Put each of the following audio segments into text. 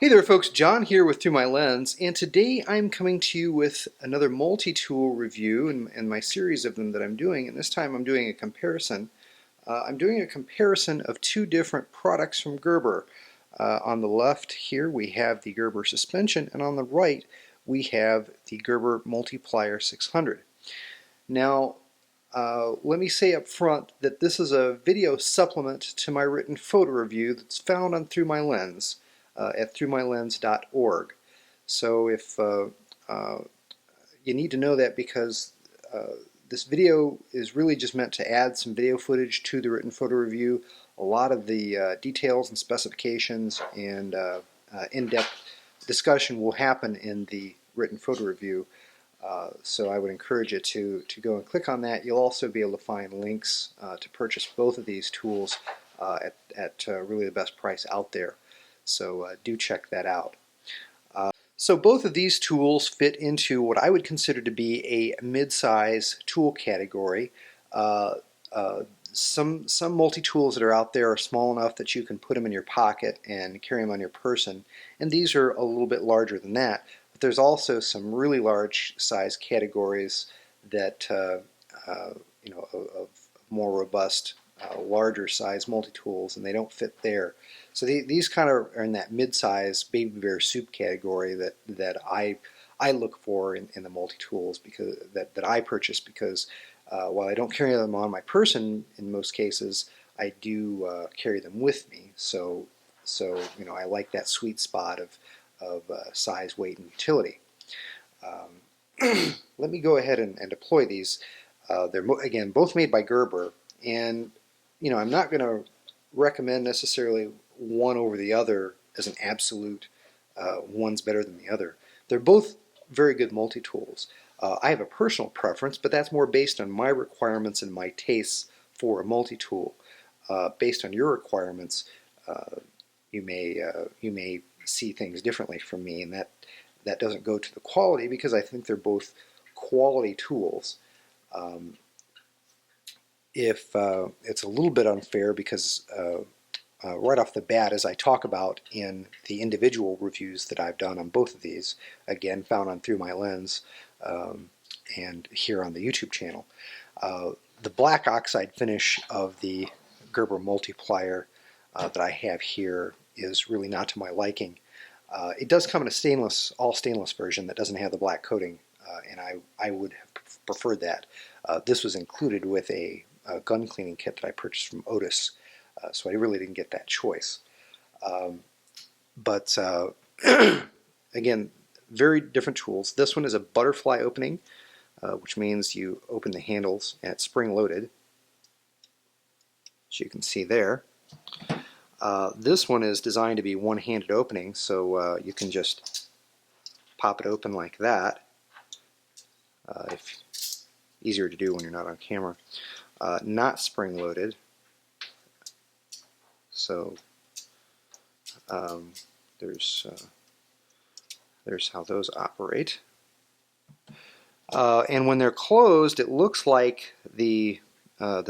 Hey there folks, John here with Through My Lens, and today I'm coming to you with another multi-tool review in my series of them that I'm doing, and this time I'm doing a comparison. I'm doing a comparison of two different products from Gerber. On the left here we have the Gerber suspension, and on the right we have the Gerber Multi-Plier 600. Now, let me say up front that this is a video supplement to my written photo review that's found on Through My Lens at throughmylens.org. So if you need to know that because this video is really just meant to add some video footage to the written photo review. A lot of the details and specifications and in-depth discussion will happen in the written photo review. So I would encourage you to go and click on that. You'll also be able to find links to purchase both of these tools at really the best price out there. So do check that out. So both of these tools fit into what I would consider to be a mid-size tool category. Uh, some multi-tools that are out there are small enough that you can put them in your pocket and carry them on your person, and these are a little bit larger than that. But there's also some really large size categories that of more robust, larger size multi-tools, and they don't fit there. So these kind of are in that mid-size baby bear soup category that I look for in the multi-tools because that I purchase because while I don't carry them on my person in most cases, I do carry them with me. So I like that sweet spot of size, weight, and utility. Let me go ahead and deploy these. They're again both made by Gerber, and I'm not going to recommend necessarily one over the other as an absolute one's better than the other. They're both very good multi-tools. I have a personal preference, but that's more based on my requirements and my tastes for a multi-tool. Based on your requirements, you may see things differently from me, and that doesn't go to the quality because I think they're both quality tools. If it's a little bit unfair because right off the bat, as I talk about in the individual reviews that I've done on both of these, again found on Through My Lens and here on the YouTube channel, the black oxide finish of the Gerber Multi-Plier that I have here is really not to my liking. It does come in a all stainless version that doesn't have the black coating, and I would have preferred that. This was included with a gun cleaning kit that I purchased from Otis, so I really didn't get that choice. But again, very different tools. This one is a butterfly opening, which means you open the handles and it's spring-loaded, as you can see there. This one is designed to be one-handed opening, so you can just pop it open like that. Easier to do when you're not on camera. Not spring-loaded, so there's how those operate. And when they're closed, it looks like the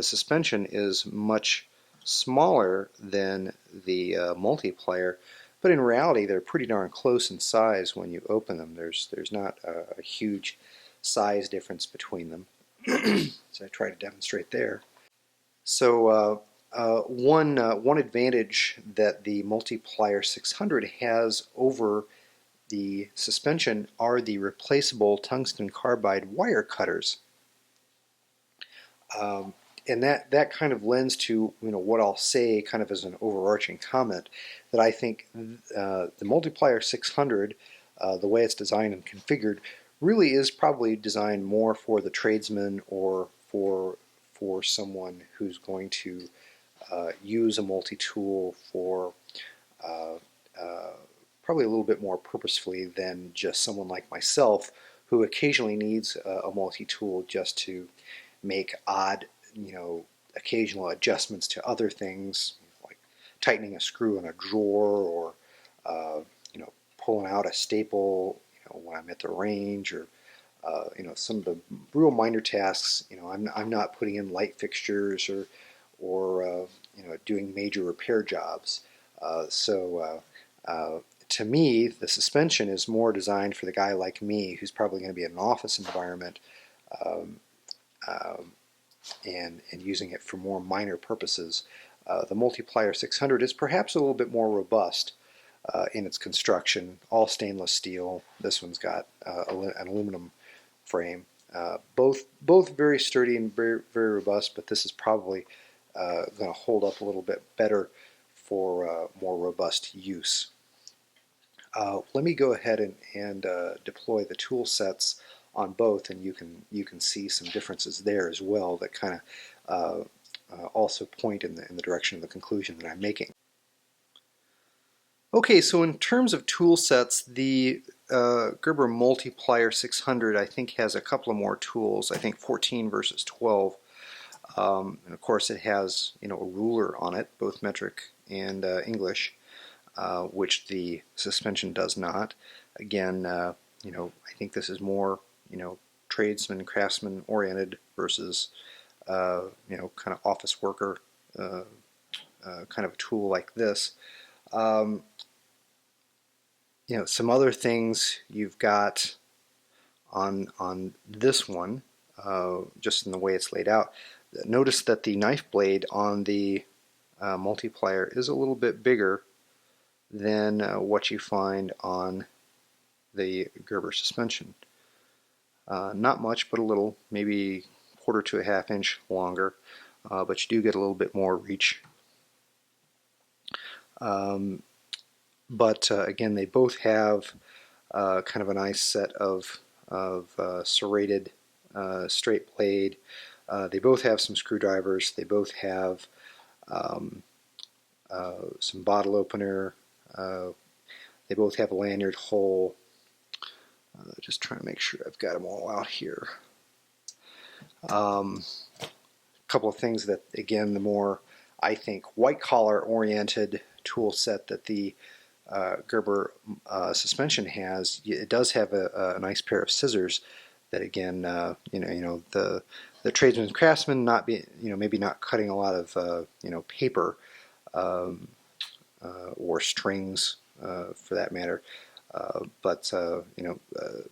suspension is much smaller than the Multi-Plier, but in reality they're pretty darn close in size when you open them. There's not a huge size difference between them. So I try to demonstrate there. So one advantage that the Multi-Plier 600 has over the suspension are the replaceable tungsten carbide wire cutters. And that kind of lends to what I'll say kind of as an overarching comment, that I think the Multi-Plier 600, the way it's designed and configured, really is probably designed more for the tradesman or for someone who's going to use a multi-tool for probably a little bit more purposefully than just someone like myself who occasionally needs a multi-tool just to make odd, occasional adjustments to other things, like tightening a screw in a drawer or, pulling out a staple, when I'm at the range, or some of the real minor tasks. I'm not putting in light fixtures or doing major repair jobs. So to me, the suspension is more designed for the guy like me who's probably going to be in an office environment um, um, and using it for more minor purposes. The Multi-Plier 600 is perhaps a little bit more robust in its construction, all stainless steel. This one's got an aluminum frame. Both very sturdy and very robust, but this is probably going to hold up a little bit better for more robust use. Let me go ahead and deploy the tool sets on both, and you can see some differences there as well that kind of also point in the direction of the conclusion that I'm making. Okay, so in terms of tool sets, the Gerber Multi-Plier 600 I think has a couple of more tools. I think 14 versus 12. And of course it has a ruler on it, both metric and English, which the suspension does not. Again, I think this is more tradesman, craftsman oriented versus kind of office worker kind of a tool like this. Some other things you've got on this one, just in the way it's laid out. Notice that the knife blade on the Multi-Plier is a little bit bigger than what you find on the Gerber suspension. Not much, but a little, maybe quarter to a half inch longer, but you do get a little bit more reach. But again, they both have kind of a nice set of serrated straight blade. They both have some screwdrivers. They both have some bottle opener. They both have a lanyard hole. Just trying to make sure I've got them all out here. A couple of things that, again, the more, I think, white-collar oriented tool set that the Gerber suspension has, it does have a nice pair of scissors that, again, the tradesman craftsman not be, maybe not cutting a lot of paper or strings for that matter, but a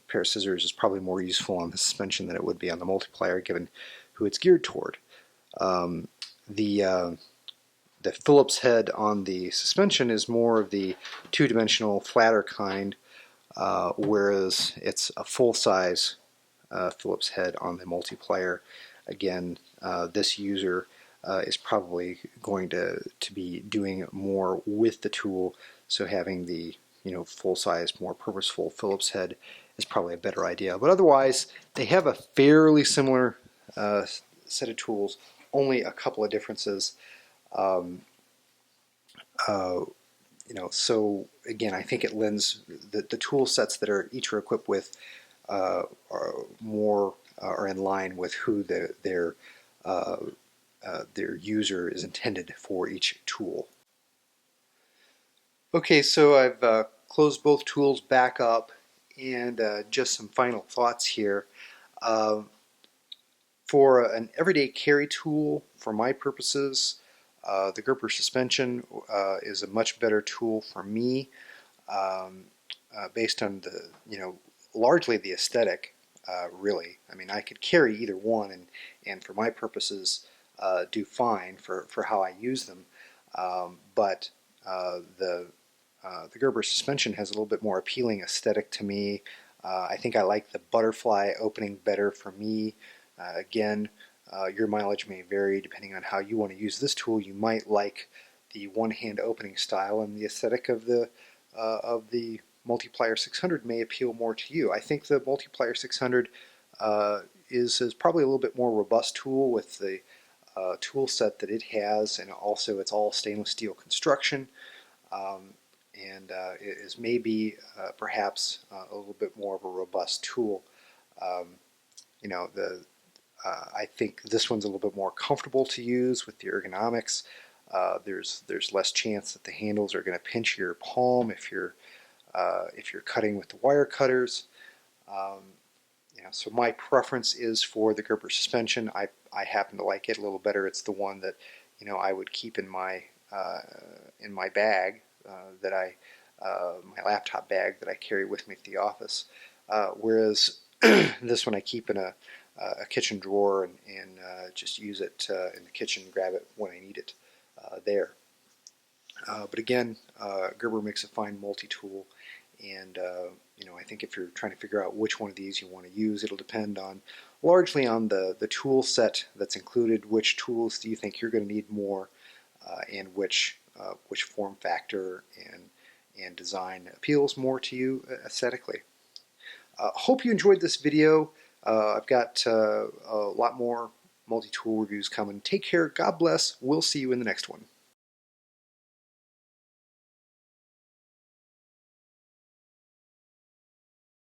pair of scissors is probably more useful on the suspension than it would be on the Multi-Plier, given who it's geared toward. The Phillips head on the suspension is more of the two-dimensional, flatter kind, whereas it's a full-size Phillips head on the Multi-Plier. Again, this user is probably going to be doing more with the tool, so having the full-size, more purposeful Phillips head is probably a better idea. But otherwise, they have a fairly similar set of tools, only a couple of differences. So again, I think it lends the tool sets that each are equipped with are in line with who their user is intended for each tool. Okay, so I've closed both tools back up, and just some final thoughts here. For an everyday carry tool, for my purposes, the Gerber suspension is a much better tool for me, based on largely the aesthetic. Really, I mean, I could carry either one, and for my purposes, do fine for how I use them. But the Gerber suspension has a little bit more appealing aesthetic to me. I think I like the butterfly opening better for me. Again, your mileage may vary depending on how you want to use this tool. You might like the one-hand opening style, and the aesthetic of the Multi-Plier 600 may appeal more to you. I think the Multi-Plier 600 is probably a little bit more robust tool with the tool set that it has, and also it's all stainless steel construction, and it is maybe perhaps a little bit more of a robust tool. I think this one's a little bit more comfortable to use with the ergonomics. There's less chance that the handles are going to pinch your palm if you're cutting with the wire cutters. So my preference is for the Gerber suspension. I happen to like it a little better. It's the one that I would keep in my bag that I my laptop bag that I carry with me to the office. Whereas this one I keep in a kitchen drawer and just use it in the kitchen, grab it when I need it there. But again, Gerber makes a fine multi-tool, and I think if you're trying to figure out which one of these you want to use, it'll depend on largely on the tool set that's included. Which tools do you think you're going to need more, and which form factor and design appeals more to you aesthetically. Hope you enjoyed this video. I've got a lot more multi-tool reviews coming. Take care. God bless. We'll see you in the next one.